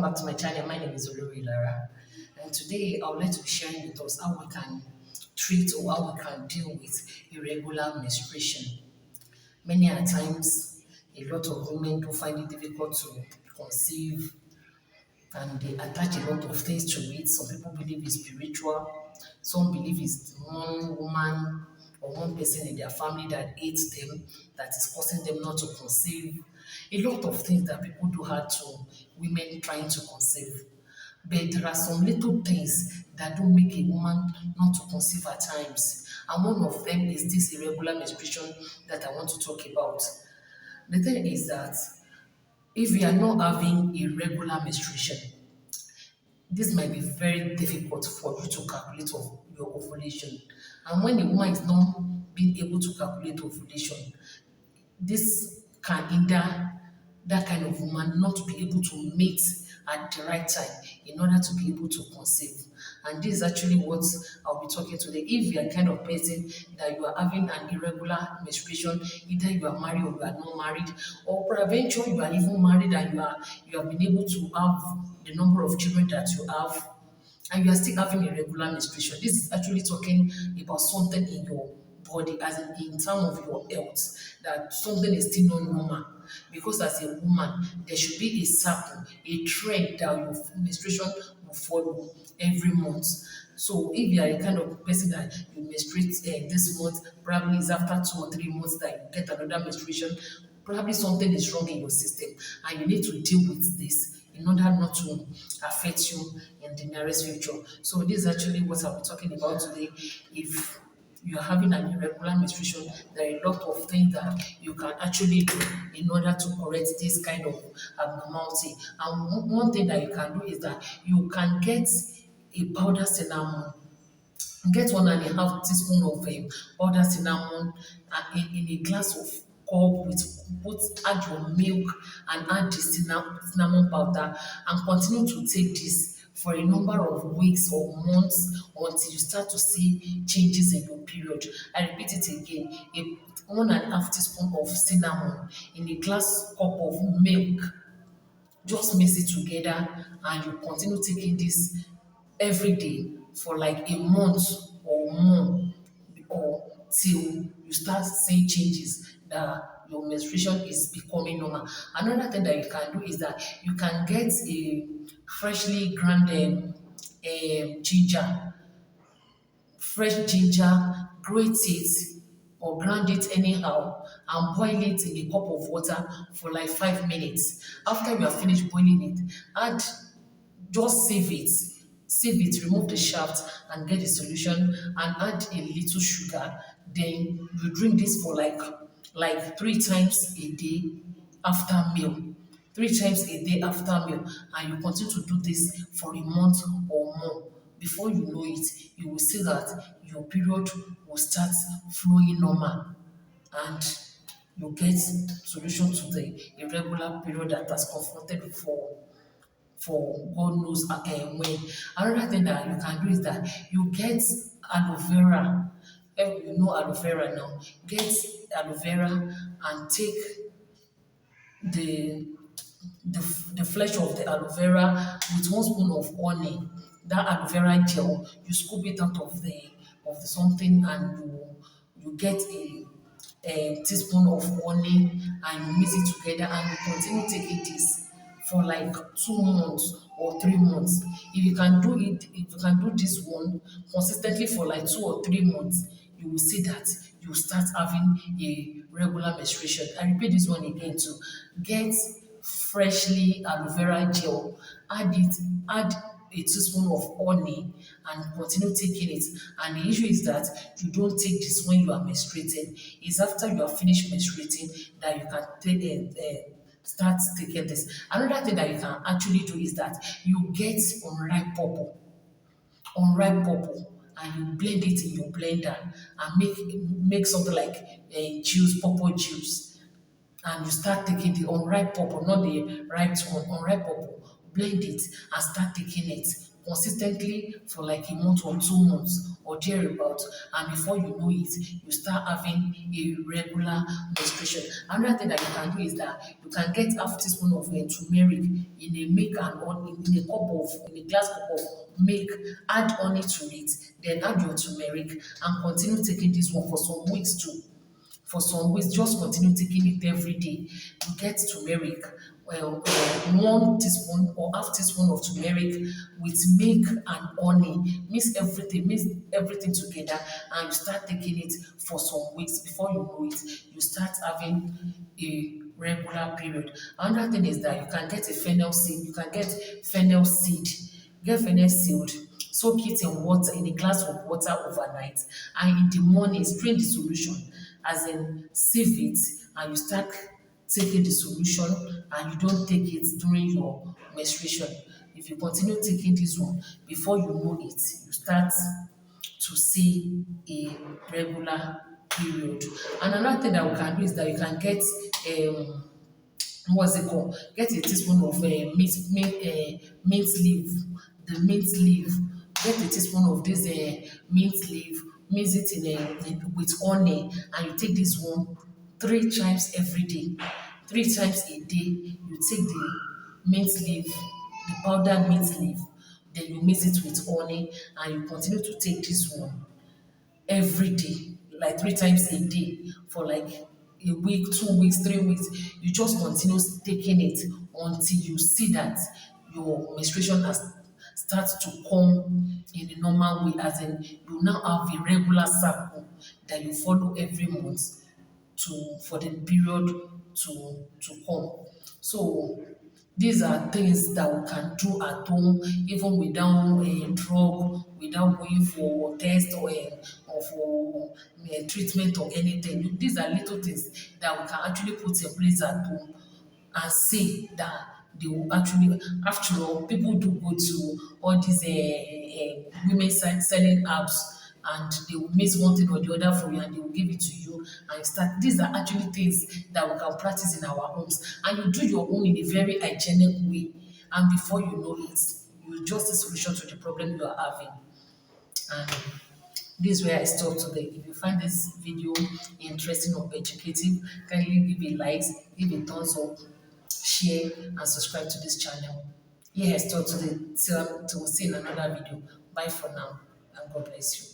welcome back to my channel. My name is Olori Lara, and today I would like to be sharing with us how we can treat or how we can deal with irregular menstruation. Many a times, a lot of women do find it difficult to conceive, and they attach a lot of things to it. Some people believe it's spiritual, some believe it's one woman or one person in their family that hates them, that is causing them not to conceive. A lot of things that people do hard to women trying to conceive. But there are some little things that do make a woman not to conceive at times. And one of them is this irregular menstruation that I want to talk about. The thing is that if you are not having irregular menstruation, this might be very difficult for you to calculate of your ovulation. And when a woman is not being able to calculate ovulation, this can hinder that kind of woman not to be able to mate at the right time in order to be able to conceive. And this is actually what I'll be talking today. If you are kind of person that you are having an irregular menstruation, either you are married or you are not married, or peradventure you are even married and you have been able to have the number of children that you have, and you are still having irregular menstruation. This is actually talking about something in your body, as in terms of your health, that something is still not normal. Because as a woman, there should be a circle, a trend that your menstruation will follow every month. So if you are a kind of person that you menstruate this month, probably it's after 2 or 3 months that you get another menstruation, probably something is wrong in your system and you need to deal with this in order not to affect you in the nearest future. So this is actually what I'll be talking about today. If you're having an irregular menstruation, there are a lot of things that you can actually do in order to correct this kind of abnormality. And one thing that you can do is that you can get a powder cinnamon. Get 1.5 teaspoon of powdered cinnamon in a glass of cup with add your milk and add the cinnamon powder and continue to take this for a number of weeks or months until you start to see changes in your period. I repeat it again, 1.5 teaspoon of cinnamon in a glass cup of milk, just mix it together and you continue taking this every day for like a month or more, or till you start seeing changes that your menstruation is becoming normal. Another thing that you can do is that you can get a freshly grounded ginger, fresh ginger, grate it or grind it anyhow and boil it in a cup of water for like 5 minutes. After you have finished boiling it, add just sieve it, remove the shaft and get the solution and add a little sugar. Then you drink this for like 3 times a day after meal. 3 times a day after meal, and you continue to do this for a month or more. Before you know it, you will see that your period will start flowing normal and you get solution to the irregular period that has confronted you for God knows when. Another thing that you can do is that you get aloe vera. You know aloe vera now. Get aloe vera and take the the flesh of the aloe vera with 1 spoon of honey. That aloe vera gel, you scoop it out of the something and you get a teaspoon of honey and you mix it together and you continue taking this for like 2 months or 3 months. If you can do it, if you can do this one consistently for like 2 or 3 months, you will see that you start having a regular menstruation. I repeat this one again to get freshly aloe vera gel, add a teaspoon of honey and continue taking it. And the issue is that you don't take this when you are menstruating. It's after you are finished menstruating that you can take start taking this. Another thing that you can actually do is that you get unripe purple and you blend it in your blender and make something like juice, purple juice, and you start taking the unripe purple, not the ripe one, unripe purple, blend it and start taking it consistently for like a month or 2 months or thereabout, and before you know it, you start having a regular menstruation. Another thing that you can do is that you can get half teaspoon of turmeric in a milk and in a glass cup of milk, add honey to it, then add your turmeric and continue taking this one for some weeks too. For some weeks, just continue taking it every day. You get turmeric, 1 teaspoon or half teaspoon of turmeric with milk and honey. Mix everything together, and you start taking it for some weeks. Before you know it, you start having a regular period. Another thing is that you can get a fennel seed. You can get fennel seed. Get fennel seed, soak it in water, in a glass of water overnight, and in the morning strain the solution, as in sieve it, and you start taking the solution, and you don't take it during your menstruation. If you continue taking this one, before you know it, you start to see a regular period. And another thing that we can do is that you can get what's it called? Get a teaspoon of mint leaf. The mint leaf. Get a teaspoon of this mint leaf. Mix it with honey, and you take this one 3 times every day. 3 times a day, you take the mint leaf, the powdered mint leaf, then you mix it with honey, and you continue to take this one every day, like 3 times a day for like a week, 2 weeks, 3 weeks. You just continue taking it until you see that your menstruation has starts to come in a normal way, as in you now have a regular cycle that you follow every month for the period to come. So these are things that we can do at home, even without a drug, without going for test or for treatment or anything. These are little things that we can actually put in place at home and see that they will actually, after all, people do go to all these women selling apps, and they will miss one thing or the other for you, and they will give it to you and you start. These are actually things that we can practice in our homes, and you do your own in a very hygienic way, and before you know it, you just the solution to the problem you are having. And this is where I stop today. If you find this video interesting or educative, kindly give a like, give a thumbs up, share, and subscribe to this channel. Here I stop today. Till we see in another video. Bye for now, and God bless you.